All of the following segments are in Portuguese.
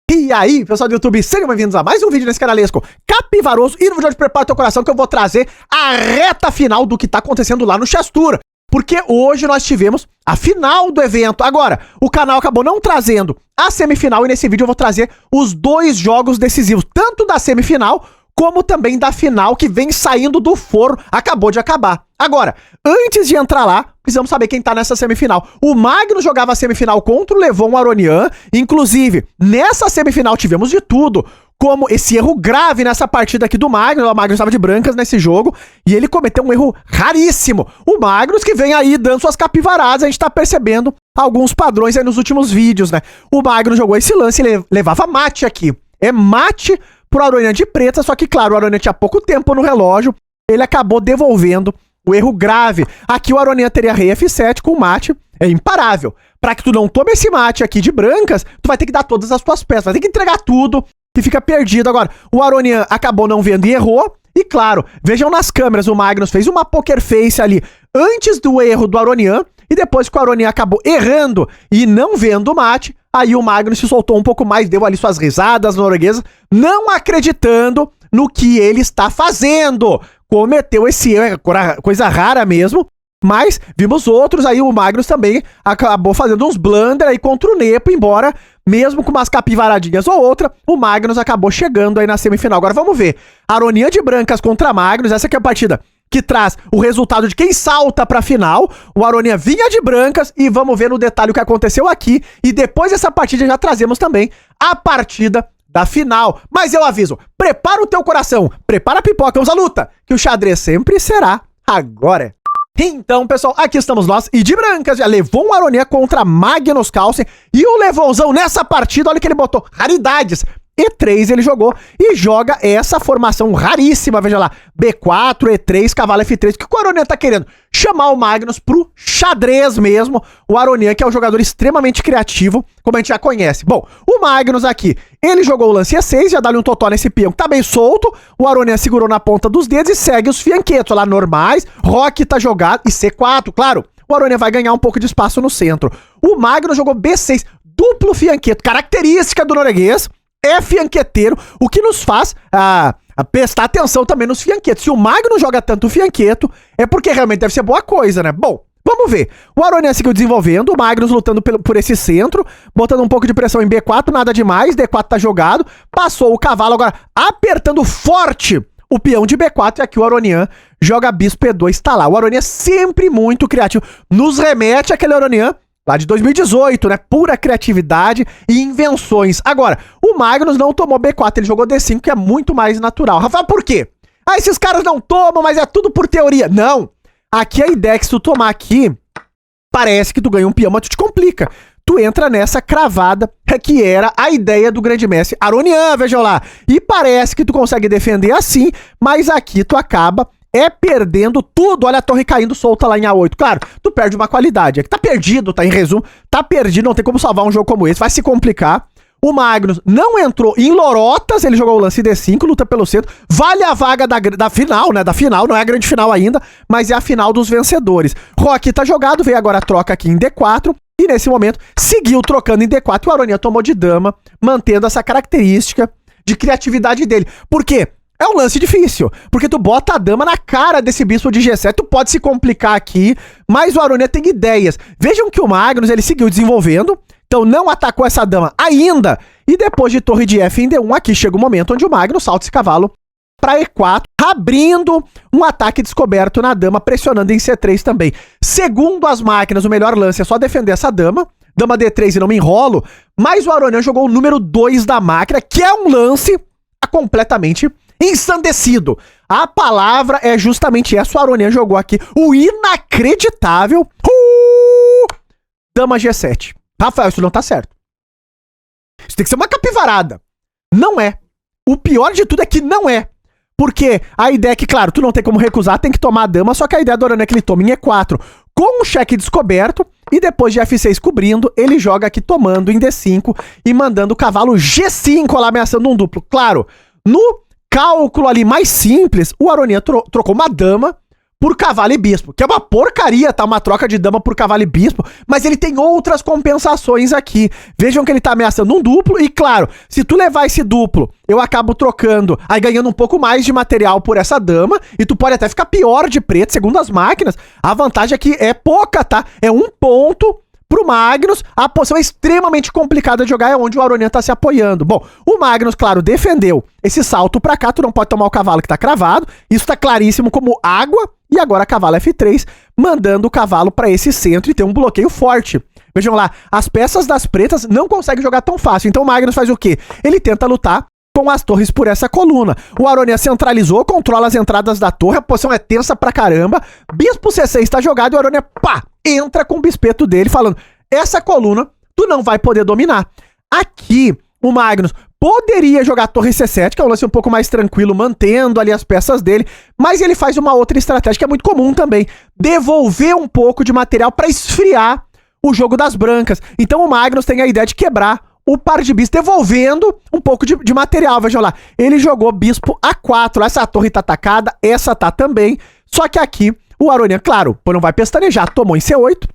E aí, pessoal do YouTube, sejam bem-vindos a mais um vídeo nesse canalesco capivaroso. E no vídeo de hoje, prepara teu coração que eu vou trazer a reta final do que tá acontecendo lá no Chess Tour. Porque hoje nós tivemos a final do evento. Agora, o canal acabou não trazendo a semifinal e nesse vídeo eu vou trazer os dois jogos decisivos, tanto da semifinal como também da final que vem saindo do forno, acabou de acabar. Agora, antes de entrar lá, precisamos saber quem tá nessa semifinal. O Magnus jogava a semifinal contra o Levon Aronian, inclusive, nessa semifinal tivemos de tudo, como esse erro grave nessa partida aqui do Magnus. O Magnus estava de brancas nesse jogo e ele cometeu um erro raríssimo. O Magnus que vem aí dando suas capivaradas, a gente tá percebendo alguns padrões aí nos últimos vídeos, né? O Magnus jogou esse lance e levava mate aqui. É mate pro Aronian de preta, só que, claro, o Aronian tinha pouco tempo no relógio, ele acabou devolvendo o erro grave. Aqui o Aronian teria rei F7 com mate, é imparável. Pra que tu não tome esse mate aqui de brancas, tu vai ter que dar todas as tuas peças, vai ter que entregar tudo, que fica perdido. Agora, o Aronian acabou não vendo e errou, e claro, vejam nas câmeras, o Magnus fez uma poker face ali antes do erro do Aronian, e depois que o Aronian acabou errando e não vendo o mate, aí o Magnus se soltou um pouco mais, deu ali suas risadas norueguesas, não acreditando no que ele está fazendo. Cometeu esse erro, coisa rara mesmo, mas vimos outros, aí o Magnus também acabou fazendo uns blunder aí contra o Nepo, embora mesmo com umas capivaradinhas ou outra, o Magnus acabou chegando aí na semifinal. Agora vamos ver, Aronian de brancas contra Magnus, essa aqui é a partida que traz o resultado de quem salta pra final. O Aronian vinha de brancas e vamos ver no detalhe o que aconteceu aqui. E depois dessa partida já trazemos também a partida da final. Mas eu aviso, prepara o teu coração, prepara a pipoca, vamos à luta, que o xadrez sempre será agora. Então, pessoal, aqui estamos nós, e de brancas já levou um Aronian contra Magnus Carlsen, e o Levonzão nessa partida, olha que ele botou, raridades, E3 ele jogou, e joga essa formação raríssima, veja lá, B4, E3, cavalo F3, que o Aronian tá querendo chamar o Magnus pro xadrez mesmo, o Aronian que é um jogador extremamente criativo, como a gente já conhece. Bom, o Magnus aqui, ele jogou o lance E6, já dá-lhe um totó nesse peão que tá bem solto, o Aronian segurou na ponta dos dedos e segue os fianquetos lá normais, Roque tá jogado, e C4, claro, o Aronian vai ganhar um pouco de espaço no centro. O Magnus jogou B6, duplo fianqueto, característica do norueguês, é fianqueteiro, o que nos faz prestar atenção também nos fianquetos. Se o Magnus joga tanto fianqueto, é porque realmente deve ser boa coisa, né? Bom, vamos ver. O Aronian seguiu desenvolvendo, o Magnus lutando por esse centro, botando um pouco de pressão em B4, nada demais, D4 tá jogado, passou o cavalo, agora apertando forte o peão de B4, e aqui o Aronian joga bispo E2, tá lá. O Aronian sempre muito criativo, nos remete àquele Aronian lá de 2018, né? Pura criatividade e invenções. Agora, o Magnus não tomou B4, ele jogou D5, que é muito mais natural. Rafael, por quê? Ah, esses caras não tomam, mas é tudo por teoria. Não! Aqui a ideia é que se tu tomar aqui, parece que tu ganha um peão, mas tu te complica. Tu entra nessa cravada, que era a ideia do grande mestre Aronian, vejam lá. E parece que tu consegue defender assim, mas aqui tu acaba perdendo tudo. Olha a torre caindo solta lá em A8. Claro, tu perde uma qualidade. É que tá perdido, tá em resumo. Tá perdido, não tem como salvar um jogo como esse. Vai se complicar. O Magnus não entrou em lorotas. Ele jogou o lance D5, luta pelo centro. Vale a vaga da final, né? Da final, não é a grande final ainda, mas é a final dos vencedores. Roque tá jogado, veio agora a troca aqui em D4. E nesse momento, seguiu trocando em D4. E o Aronian tomou de dama, mantendo essa característica de criatividade dele. Por quê? É um lance difícil, porque tu bota a dama na cara desse bispo de G7, tu pode se complicar aqui, mas o Aronian tem ideias. Vejam que o Magnus, ele seguiu desenvolvendo, então não atacou essa dama ainda, e depois de torre de F em D1, aqui chega o momento onde o Magnus salta esse cavalo para E4, abrindo um ataque descoberto na dama, pressionando em C3 também. Segundo as máquinas, o melhor lance é só defender essa dama, dama D3 e não me enrolo, mas o Aronian jogou o número 2 da máquina, que é um lance completamente ensandecido. A palavra é justamente essa. O Aronian jogou aqui o inacreditável dama G7. Rafael, isso não tá certo. Isso tem que ser uma capivarada. Não é. O pior de tudo é que não é. Porque a ideia é que, claro, tu não tem como recusar, tem que tomar a dama, só que a ideia do Aronian é que ele tome em E4 com um cheque descoberto, e depois de F6 cobrindo, ele joga aqui tomando em D5 e mandando o cavalo G5 lá ameaçando um duplo. Claro, no cálculo ali mais simples, o Aronian trocou uma dama por cavalo e bispo, que é uma porcaria, tá? Uma troca de dama por cavalo e bispo, mas ele tem outras compensações aqui. Vejam que ele tá ameaçando um duplo e, claro, se tu levar esse duplo, eu acabo trocando, aí ganhando um pouco mais de material por essa dama, e tu pode até ficar pior de preto, segundo as máquinas. A vantagem aqui é pouca, tá? É 1 ponto pro Magnus. A posição é extremamente complicada de jogar, é onde o Aronian tá se apoiando. Bom, o Magnus, claro, defendeu esse salto pra cá, tu não pode tomar o cavalo que tá cravado, isso tá claríssimo como água, e agora cavalo F3, mandando o cavalo pra esse centro e ter um bloqueio forte. Vejam lá, as peças das pretas não conseguem jogar tão fácil, então o Magnus faz o quê? Ele tenta lutar com as torres por essa coluna. O Aronian centralizou, controla as entradas da torre, a posição é tensa pra caramba, bispo C6 tá jogado e o Aronian, pá, entra com o bispeto dele, falando, essa coluna tu não vai poder dominar. Aqui, o Magnus poderia jogar torre C7, que é um lance um pouco mais tranquilo, mantendo ali as peças dele, mas ele faz uma outra estratégia que é muito comum também, devolver um pouco de material pra esfriar o jogo das brancas. Então o Magnus tem a ideia de quebrar o par de bispo, devolvendo um pouco de material, vejam lá. Ele jogou bispo A4, essa torre tá atacada, essa tá também, só que aqui o Aronian, claro, não vai pestanejar, tomou em C8,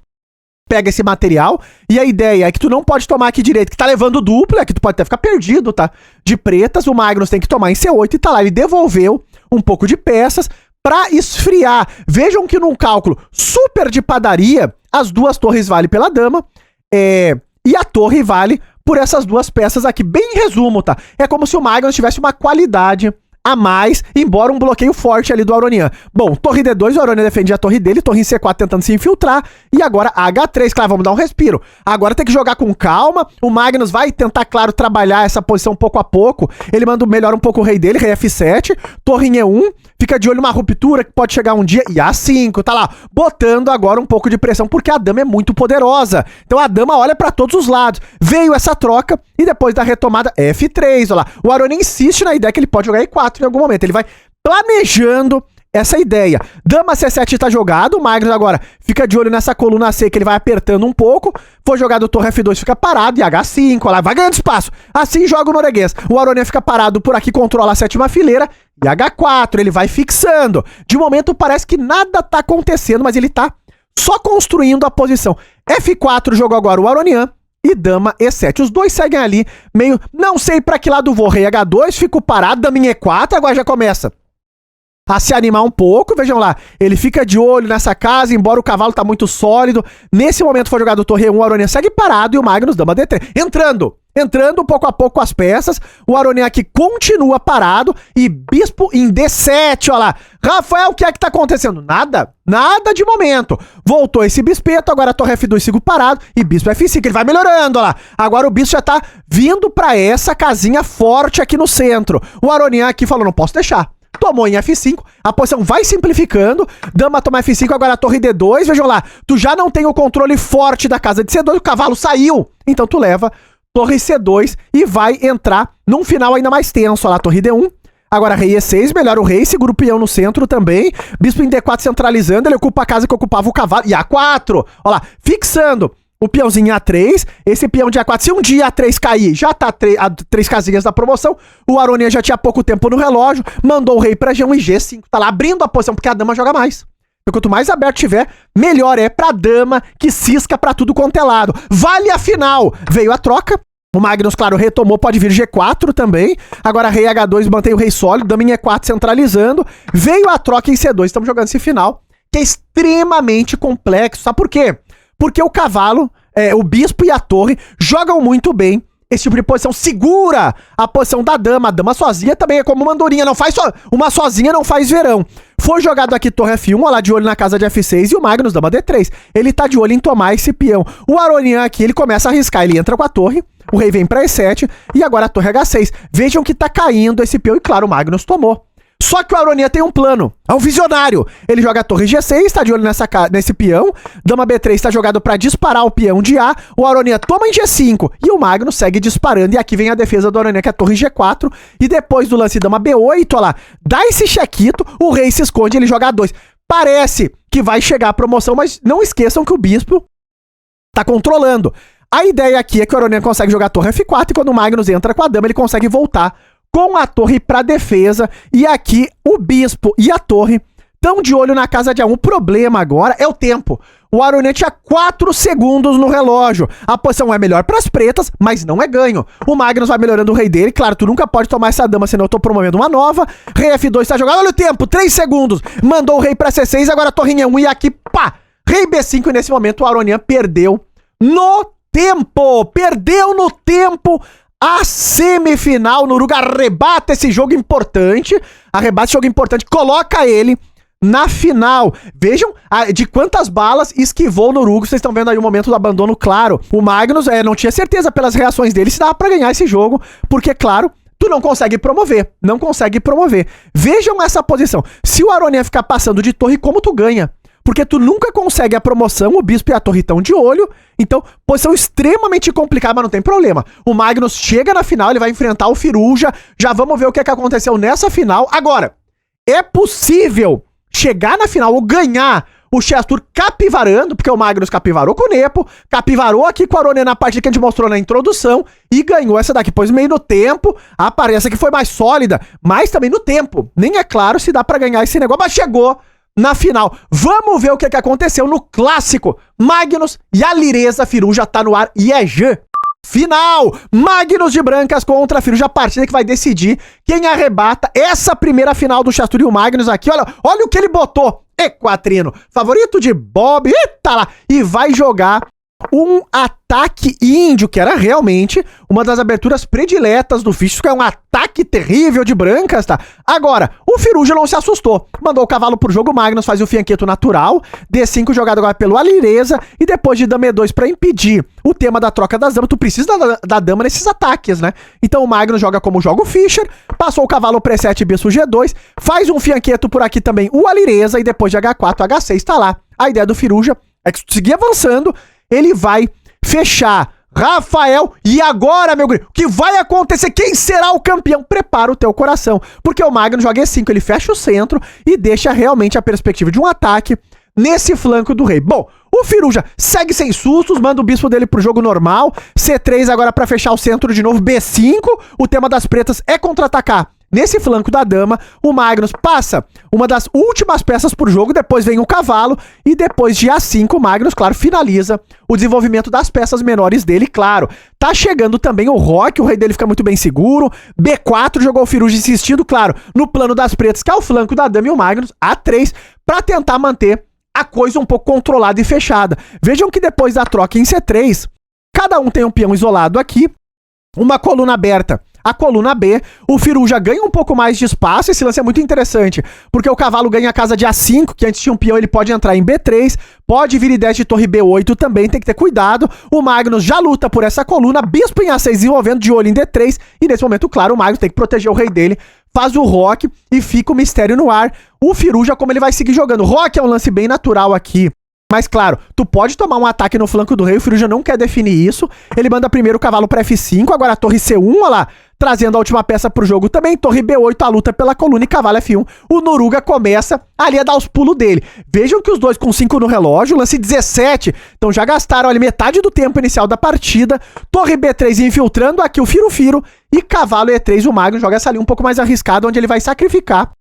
pega esse material, e a ideia é que tu não pode tomar aqui direito, que tá levando duplo, aqui tu pode até ficar perdido, tá? De pretas, o Magnus tem que tomar em C8 e tá lá, ele devolveu um pouco de peças pra esfriar. Vejam que num cálculo super de padaria, as duas torres valem pela dama, e a torre vale por essas duas peças aqui, bem em resumo, tá? É como se o Magnus tivesse uma qualidade a mais, embora um bloqueio forte ali do Aronian. Bom, torre D2, o Aronian defendia a torre dele, torre em C4 tentando se infiltrar, e agora H3, claro, vamos dar um respiro. Agora tem que jogar com calma, o Magnus vai tentar, claro, trabalhar essa posição pouco a pouco, ele melhora um pouco o rei dele, rei F7, torre em E1, fica de olho numa ruptura que pode chegar um dia, e A5, tá lá, botando agora um pouco de pressão, porque a dama é muito poderosa. Então a dama olha pra todos os lados. Veio essa troca, e depois da retomada, F3, olha lá. O Aronian insiste na ideia que ele pode jogar E4 em algum momento, ele vai planejando essa ideia. Dama C7 tá jogado, o Magnus agora fica de olho nessa coluna C, que ele vai apertando um pouco, foi jogado torre F2, fica parado, e H5, olha lá, vai ganhando espaço. Assim joga o norueguês. O Aronian fica parado por aqui, controla a sétima fileira, e H4, ele vai fixando. De momento parece que nada tá acontecendo, mas ele tá só construindo a posição. F4 jogou agora o Aronian, e dama E7. Os dois seguem ali, meio, não sei pra que lado vou, rei H2, fico parado, dama em E4, agora já começa a se animar um pouco, vejam lá, ele fica de olho nessa casa, embora o cavalo tá muito sólido, nesse momento foi jogado o torre 1, o Aronian segue parado e o Magnus dama D3, entrando pouco a pouco as peças, o Aronian aqui continua parado e bispo em D7, olha lá. Rafael, o que é que tá acontecendo? Nada de momento. Voltou esse bispeto, agora a torre F2 sigo parado e bispo F5, ele vai melhorando, olha lá. Agora o bispo já tá vindo pra essa casinha forte aqui no centro. O Aronian aqui falou, não posso deixar. Tomou em F5, a posição vai simplificando, dama toma F5, agora a torre D2, vejam lá, tu já não tem o controle forte da casa de C2, o cavalo saiu, então tu leva torre C2 e vai entrar num final ainda mais tenso, olha lá, torre D1, agora rei E6, melhora o rei, segura o peão no centro também, bispo em D4 centralizando, ele ocupa a casa que ocupava o cavalo, e A4, olha lá, fixando o peãozinho em A3, esse peão de A4, se um dia A3 cair, já tá a 3 casinhas da promoção, o Aronian já tinha pouco tempo no relógio, mandou o rei pra G1 e G5, tá lá abrindo a posição, porque a dama joga mais. Então, quanto mais aberto tiver, melhor é pra dama que cisca pra tudo quanto é lado. Vale a final! Veio a troca, o Magnus, claro, retomou, pode vir G4 também, agora rei H2 mantém o rei sólido, dama em E4 centralizando, veio a troca em C2, estamos jogando esse final, que é extremamente complexo, sabe por quê? Porque o cavalo, o bispo e a torre jogam muito bem esse tipo de posição, segura a posição da dama. A dama sozinha também é como uma andorinha, uma sozinha não faz verão. Foi jogado aqui torre F1, olha lá de olho na casa de F6 e o Magnus dama D3. Ele tá de olho em tomar esse peão. O Aronian aqui, ele começa a arriscar, ele entra com a torre, o rei vem pra E7 e agora a torre H6. Vejam que tá caindo esse peão e claro, o Magnus tomou. Só que o Aronian tem um plano, é um visionário. Ele joga a torre G6, tá de olho nesse peão. Dama B3 tá jogado pra disparar o peão de A. O Aronian toma em G5 e o Magnus segue disparando. E aqui vem a defesa do Aronian, que é a torre G4. E depois do lance dama B8, olha lá, dá esse chequito, o rei se esconde, ele joga A2. Parece que vai chegar a promoção, mas não esqueçam que o bispo tá controlando. A ideia aqui é que o Aronian consegue jogar a torre F4 e quando o Magnus entra com a dama, ele consegue voltar com a torre para defesa, e aqui o bispo e a torre tão de olho na casa de A1. O problema agora é o tempo. O Aronian tinha 4 segundos no relógio. A posição é melhor pras pretas, mas não é ganho. O Magnus vai melhorando o rei dele. Claro, tu nunca pode tomar essa dama, senão eu tô promovendo uma nova. Rei F2 tá jogado. Olha o tempo, 3 segundos. Mandou o rei pra C6, agora a torre em E1 e aqui, pá! Rei B5 e nesse momento o Aronian perdeu no tempo. Perdeu no tempo a semifinal. Noruga arrebata esse jogo importante. Arrebata esse jogo importante, coloca ele na final. Vejam de quantas balas esquivou o Noruga. Vocês estão vendo aí o momento do abandono, claro. O Magnus não tinha certeza pelas reações dele se dava pra ganhar esse jogo, porque, claro, tu não consegue promover. Não consegue promover. Vejam essa posição. Se o Aronian ficar passando de torre, como tu ganha? Porque tu nunca consegue a promoção, o bispo e a torre estão de olho. Então, posição extremamente complicada, mas não tem problema. O Magnus chega na final, ele vai enfrentar o Firuja. Já vamos ver o que aconteceu nessa final. Agora, é possível chegar na final ou ganhar o Chess Tour capivarando, porque o Magnus capivarou com o Nepo, capivarou aqui com a Aronian na parte que a gente mostrou na introdução e ganhou essa daqui. Pois meio no tempo, aparece que foi mais sólida, mas também no tempo. Nem é claro se dá pra ganhar esse negócio, mas chegou na final. Vamos ver o que aconteceu no clássico. Magnus e a Lireza. Firuja tá no ar e é Jean. Final! Magnus de brancas contra Firuja, a partida que vai decidir quem arrebata essa primeira final do Chess Tour. E o Magnus aqui, olha o que ele botou. Equatrino, favorito de Bob, eita lá, e vai jogar um ataque índio, que era realmente uma das aberturas prediletas do Fisch, que é um ataque terrível de brancas, tá? Agora, o Firuja não se assustou, mandou o cavalo pro jogo, o Magnus faz o fianqueto natural, D5 jogado agora pelo Alireza, e depois de dama E2 pra impedir o tema da troca das damas, tu precisa da dama nesses ataques, né? Então o Magnus joga como joga o Fischer, passou o cavalo pro E7, bispo G2, faz um fianqueto por aqui também o Alireza, e depois de H4, H6, tá lá. A ideia do Firuja é que se tu seguir avançando, ele vai fechar. Rafael, e agora, meu guri, o que vai acontecer? Quem será o campeão? Prepara o teu coração, porque o Magnus joga E5, ele fecha o centro e deixa realmente a perspectiva de um ataque nesse flanco do rei. Bom, o Firuja segue sem sustos, manda o bispo dele pro jogo normal, C3 agora pra fechar o centro de novo, B5, o tema das pretas é contra-atacar. Nesse flanco da dama, o Magnus passa uma das últimas peças por jogo, depois vem o cavalo, e depois de A5, o Magnus, claro, finaliza o desenvolvimento das peças menores dele, claro. Tá chegando também o Roque, o rei dele fica muito bem seguro, B4 jogou o Firuja insistindo, claro, no plano das pretas, que é o flanco da dama, e o Magnus, A3, pra tentar manter a coisa um pouco controlada e fechada. Vejam que depois da troca em C3, cada um tem um peão isolado aqui, uma coluna aberta. A coluna B, o Firuja ganha um pouco mais de espaço. Esse lance é muito interessante, porque o cavalo ganha a casa de A5, que antes tinha um peão, ele pode entrar em B3, pode vir ideia de torre B8 também, tem que ter cuidado. O Magnus já luta por essa coluna, bispo em A6 desenvolvendo de olho em D3, e nesse momento, claro, o Magnus tem que proteger o rei dele, faz o Roque e fica o mistério no ar. O Firuja, como ele vai seguir jogando? Roque é um lance bem natural aqui. Mas claro, tu pode tomar um ataque no flanco do rei, o Firuja não quer definir isso. Ele manda primeiro o cavalo para F5, agora a torre C1, olha lá, trazendo a última peça pro jogo também. Torre B8, a luta pela coluna e cavalo F1. O Noruga começa ali a dar os pulos dele. Vejam que os dois com 5 no relógio, lance 17. Então já gastaram ali metade do tempo inicial da partida. Torre B3 infiltrando aqui o Firo e cavalo E3. O Magnus joga essa ali um pouco mais arriscado, onde ele vai sacrificar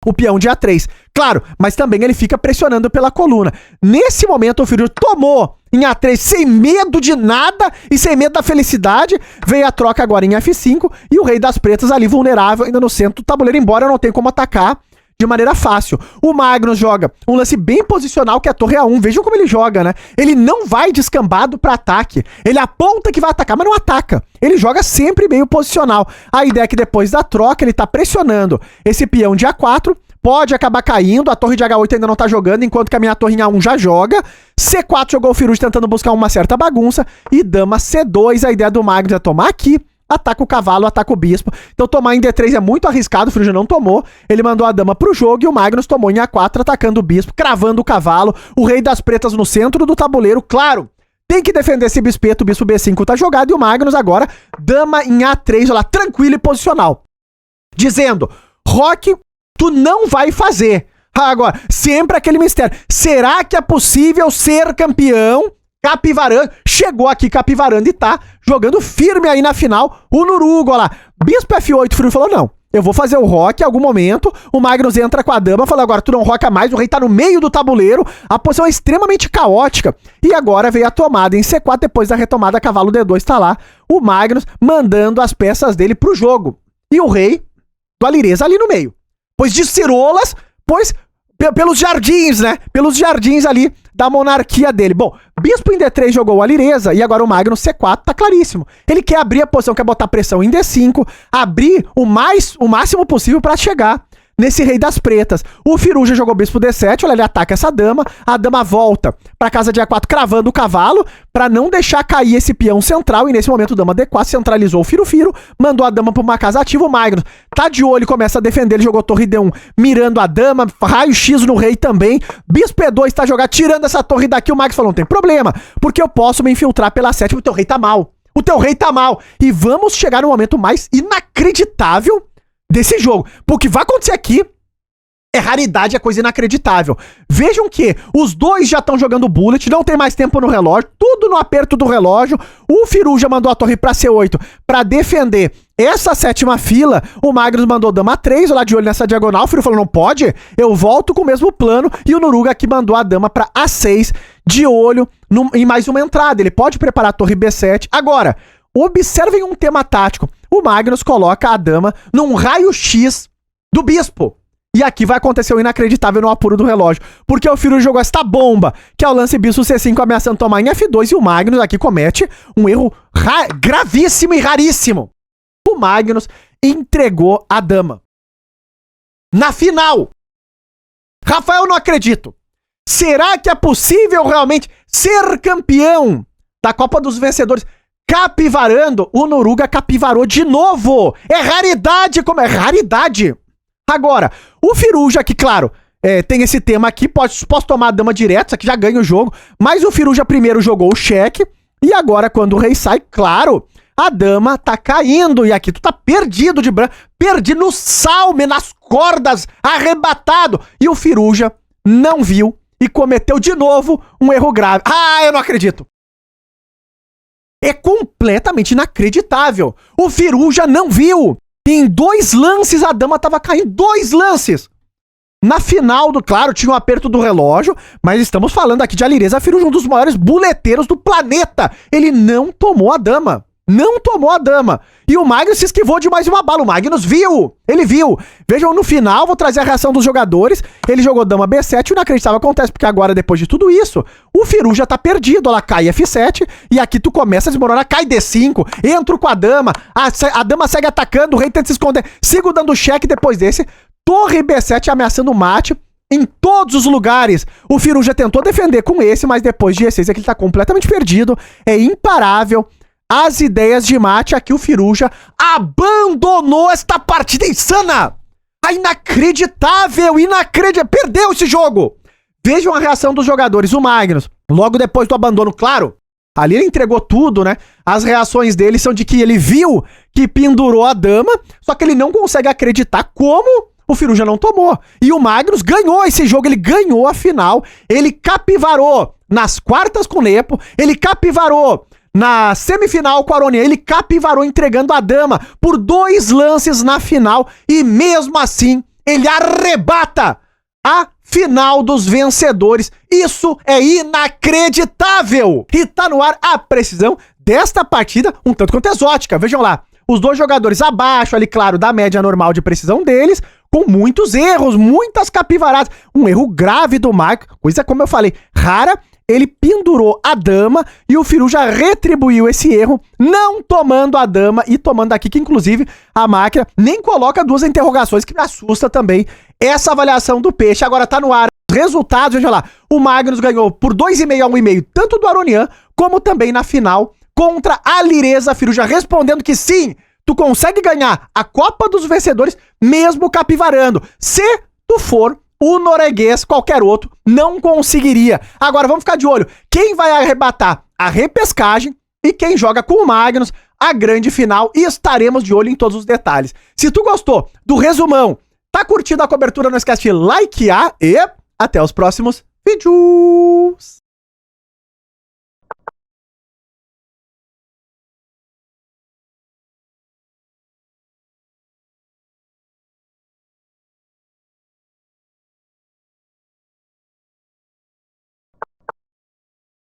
o peão de A3. Claro, mas também ele fica pressionando pela coluna. Nesse momento, o Firuja tomou em A3 sem medo de nada e sem medo da felicidade. Veio a troca agora em F5 e o rei das pretas ali vulnerável ainda no centro do tabuleiro, embora não tenha como atacar de maneira fácil. O Magnus joga um lance bem posicional, que é a torre A1. Vejam como ele joga, né? Ele não vai descambado para ataque. Ele aponta que vai atacar, mas não ataca. Ele joga sempre meio posicional. A ideia é que depois da troca, ele tá pressionando esse peão de A4, pode acabar caindo, a torre de H8 ainda não tá jogando, enquanto que a minha torre em A1 já joga. C4 jogou o Firuja tentando buscar uma certa bagunça, e dama C2, a ideia do Magnus é tomar aqui, ataca o cavalo, ataca o bispo. Então tomar em D3 é muito arriscado, o Firuja não tomou, ele mandou a dama pro jogo e o Magnus tomou em A4, atacando o bispo, cravando o cavalo, o rei das pretas no centro do tabuleiro, claro, tem que defender esse bispeto, o bispo B5 tá jogado, e o Magnus agora, dama em A3, olha lá, tranquilo e posicional, dizendo, Roque, tu não vai fazer. Agora, sempre aquele mistério, será que é possível ser campeão? Capivarando, chegou aqui capivarando e tá jogando firme aí na final, o Noruga, olha lá, bispo F8, o Firuja falou, não, eu vou fazer o rock em algum momento, o Magnus entra com a dama, fala, agora tu não roca mais, o rei tá no meio do tabuleiro, a posição é extremamente caótica, e agora veio a tomada em C4, depois da retomada, cavalo D2 tá lá, o Magnus mandando as peças dele pro jogo, e o rei do Alireza ali no meio, pois de cirolas, pois pelos jardins, né, pelos jardins ali da monarquia dele. Bom, bispo em D3 jogou o Alireza e agora o Magnus C4 tá claríssimo. Ele quer abrir a posição, quer botar pressão em D5, abrir o máximo possível pra chegar nesse rei das pretas. O Firuja jogou bispo D7, olha, ele ataca essa dama, a dama volta pra casa de A4 cravando o cavalo, pra não deixar cair esse peão central, e nesse momento o dama D4 centralizou o Firo-Firo, mandou a dama pra uma casa ativa, o Magnus tá de olho, começa a defender, ele jogou torre D1 mirando a dama, raio-x no rei também, bispo E2 tá jogando, tirando essa torre daqui, o Magnus falou, não tem problema, porque eu posso me infiltrar pela 7, o teu rei tá mal, o teu rei tá mal, e vamos chegar no momento mais inacreditável desse jogo. Porque vai acontecer aqui é raridade, é coisa inacreditável. Vejam que os dois já estão jogando bullet, não tem mais tempo no relógio, tudo no aperto do relógio. O Firuja mandou a torre pra C8 pra defender essa sétima fila. O Magnus mandou dama 3, lá de olho nessa diagonal. O Firu falou, não pode, eu volto com o mesmo plano. E o Nuruga aqui mandou a dama pra A6, de olho em mais uma entrada. Ele pode preparar a torre B7. Agora, observem um tema tático. O Magnus coloca a dama num raio-x do bispo. E aqui vai acontecer o inacreditável no apuro do relógio. Porque o Firu jogou esta bomba, que é o lance bispo C5 ameaçando tomar em F2. E o Magnus aqui comete um erro gravíssimo e raríssimo. O Magnus entregou a dama. Na final. Rafael, não acredito. Será que é possível realmente ser campeão da Copa dos Vencedores capivarando? O Nuruga capivarou de novo. É raridade, como é raridade. Agora, o Firuja, que claro, tem esse tema aqui, posso tomar a dama direto, isso aqui já ganha o jogo, mas o Firuja primeiro jogou o cheque, e agora quando o rei sai, claro, a dama tá caindo, e aqui tu tá perdido de branco, perdido no salme, nas cordas, arrebatado, e o Firuja não viu e cometeu de novo um erro grave. Ah, eu não acredito. É completamente inacreditável. O Firuja não viu. Em 2 lances a dama tava caindo. 2 lances. Na final do... Claro, tinha um aperto do relógio, mas estamos falando aqui de Alireza Firuja, um dos maiores buleteiros do planeta. Ele não tomou a dama. Não tomou a dama. E o Magnus se esquivou de mais uma bala. O Magnus viu. Ele viu. Vejam, no final, vou trazer a reação dos jogadores. Ele jogou dama B7 e o inacreditável acontece, porque agora, depois de tudo isso, o Firuja tá perdido. Ela cai F7 e aqui tu começa a desmoronar. Cai D5, entro com a dama. A dama segue atacando, o rei tenta se esconder. Sigo dando cheque depois desse. Torre B7 ameaçando o mate. Em todos os lugares, o Firuja tentou defender com esse, mas depois de E6 é que ele tá completamente perdido. É imparável. As ideias de mate, aqui o Firuja abandonou esta partida insana. Inacreditável, perdeu esse jogo. Vejam a reação dos jogadores. O Magnus, logo depois do abandono, claro, ali ele entregou tudo, né? As reações dele são de que ele viu que pendurou a dama, só que ele não consegue acreditar como o Firuja não tomou. E o Magnus ganhou esse jogo, ele ganhou a final, ele capivarou nas quartas com o Nepo, ele capivarou na semifinal com a Aronian, ele capivarou entregando a dama por 2 lances na final e mesmo assim ele arrebata a final dos vencedores. Isso é inacreditável! E tá no ar a precisão desta partida, um tanto quanto exótica. Vejam lá, os 2 jogadores abaixo ali, claro, da média normal de precisão deles, com muitos erros, muitas capivaradas. Um erro grave do Marco, coisa como eu falei, rara. Ele pendurou a dama e o Firuja retribuiu esse erro, não tomando a dama e tomando aqui, que inclusive a máquina nem coloca 2 interrogações, que me assusta também essa avaliação do peixe. Agora tá no ar os resultados, veja lá, o Magnus ganhou por 2,5 a 1,5, tanto do Aronian, como também na final contra a Alireza Firuja, respondendo que sim, tu consegue ganhar a Copa dos Vencedores mesmo capivarando, se tu for o norueguês, qualquer outro, não conseguiria. Agora, vamos ficar de olho. Quem vai arrebatar a repescagem e quem joga com o Magnus a grande final. E estaremos de olho em todos os detalhes. Se tu gostou do resumão, tá curtindo a cobertura, não esquece de likear e até os próximos vídeos.